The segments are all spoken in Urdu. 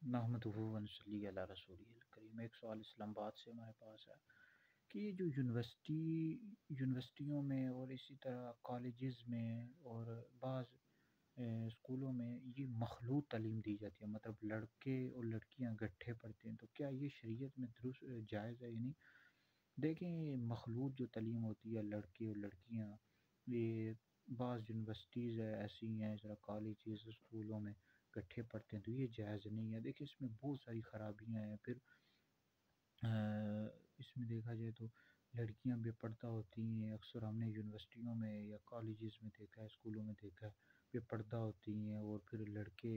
نحمدہ و نصلی علی رسولہ الکریم۔ ایک سوال اسلام آباد سے ہمارے پاس ہے کہ یہ جو یونیورسٹیوں میں اور اسی طرح کالجز میں اور بعض اسکولوں میں یہ مخلوط تعلیم دی جاتی ہے، مطلب لڑکے اور لڑکیاں اکٹھے پڑھتے ہیں، تو کیا یہ شریعت میں درست جائز ہے؟ یعنی دیکھیں، مخلوط جو تعلیم ہوتی ہے لڑکے اور لڑکیاں، یہ بعض یونیورسٹیز ایسی ہیں، ذرا کالجز اسکولوں میں اکٹھے پڑھتے ہیں، تو یہ جائز نہیں ہے۔ دیکھیں اس میں بہت ساری خرابیاں ہیں۔ پھر اس میں دیکھا جائے تو لڑکیاں بے پردہ ہوتی ہیں، اکثر ہم نے یونیورسٹیوں میں یا کالجز میں دیکھا ہے، اسکولوں میں دیکھا ہے، بے پردہ ہوتی ہیں، اور پھر لڑکے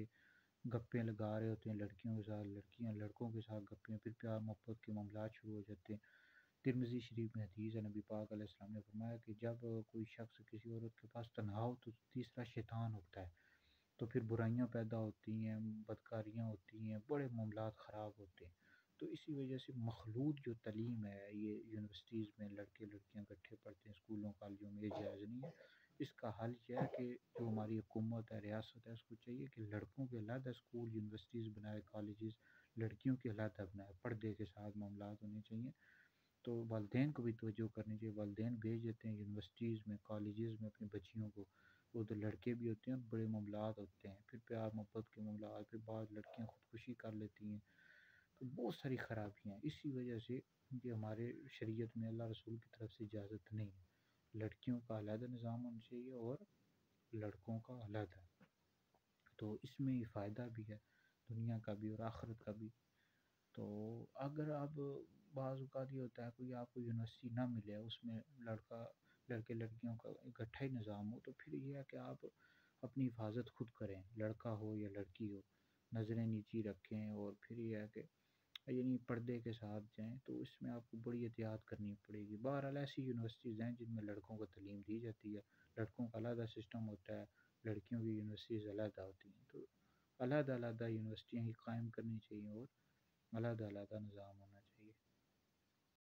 گپیں لگا رہے ہوتے ہیں لڑکیوں کے ساتھ، لڑکیاں لڑکوں کے ساتھ گپیں، پھر پیار محبت کے معاملات شروع ہو جاتے ہیں۔ ترمذی شریف میں حدیث ہے، نبی پاک علیہ السلام نے فرمایا کہ جب کوئی شخص کسی عورت کے پاس تنہا ہو تو تیسرا شیطان ہوتا ہے، تو پھر برائیاں پیدا ہوتی ہیں، بدکاریاں ہوتی ہیں، بڑے معاملات خراب ہوتے ہیں۔ تو اسی وجہ سے مخلوط جو تعلیم ہے، یہ یونیورسٹیز میں لڑکے لڑکیاں اکٹھے پڑھتے ہیں، اسکولوں کالجوں میں، یہ جائز نہیں ہے۔ اس کا حل یہ ہے کہ جو ہماری حکومت ہے، ریاست ہے، اس کو چاہیے کہ لڑکوں کے علیحدہ اسکول یونیورسٹیز بنائے، کالجز، لڑکیوں کے علیحدہ بنائے، پردے کے ساتھ معاملات ہونے چاہیے۔ تو والدین کو بھی توجہ کرنی چاہیے، والدین بھیج دیتے ہیں یونیورسٹیز میں، کالجز میں اپنی بچیوں کو، وہ تو لڑکے بھی ہوتے ہیں، بڑے معاملات ہوتے ہیں، پھر پیار محبت کے معاملات، پھر بعض لڑکیاں خودکشی کر لیتی ہیں، تو بہت ساری خرابیاں ہیں۔ اسی وجہ سے کہ ہمارے شریعت میں اللہ رسول کی طرف سے اجازت نہیں ہے، لڑکیوں کا علیحدہ نظام ہونا چاہیے اور لڑکوں کا علیحدہ، تو اس میں یہ فائدہ بھی ہے، دنیا کا بھی اور آخرت کا بھی۔ تو اگر اب بعض اوقات یہ ہوتا ہے کوئی آپ کو یونیورسٹی نہ ملے، اس میں لڑکے لڑکیوں کا اکٹھا ہی نظام ہو، تو پھر یہ ہے کہ آپ اپنی حفاظت خود کریں، لڑکا ہو یا لڑکی ہو، نظریں نیچی رکھیں، اور پھر یہ ہے کہ یعنی پردے کے ساتھ جائیں، تو اس میں آپ کو بڑی احتیاط کرنی پڑے گی۔ بہرحال ایسی یونیورسٹیز ہیں جن میں لڑکوں کو تعلیم دی جاتی ہے، لڑکوں کا علیحدہ سسٹم ہوتا ہے، لڑکیوں کی یونیورسٹیز علیحدہ ہوتی ہیں، تو علیحدہ علیحدہ یونیورسٹیاں ہی قائم کرنی چاہیے اور علیحدہ علیحدہ نظام ہونا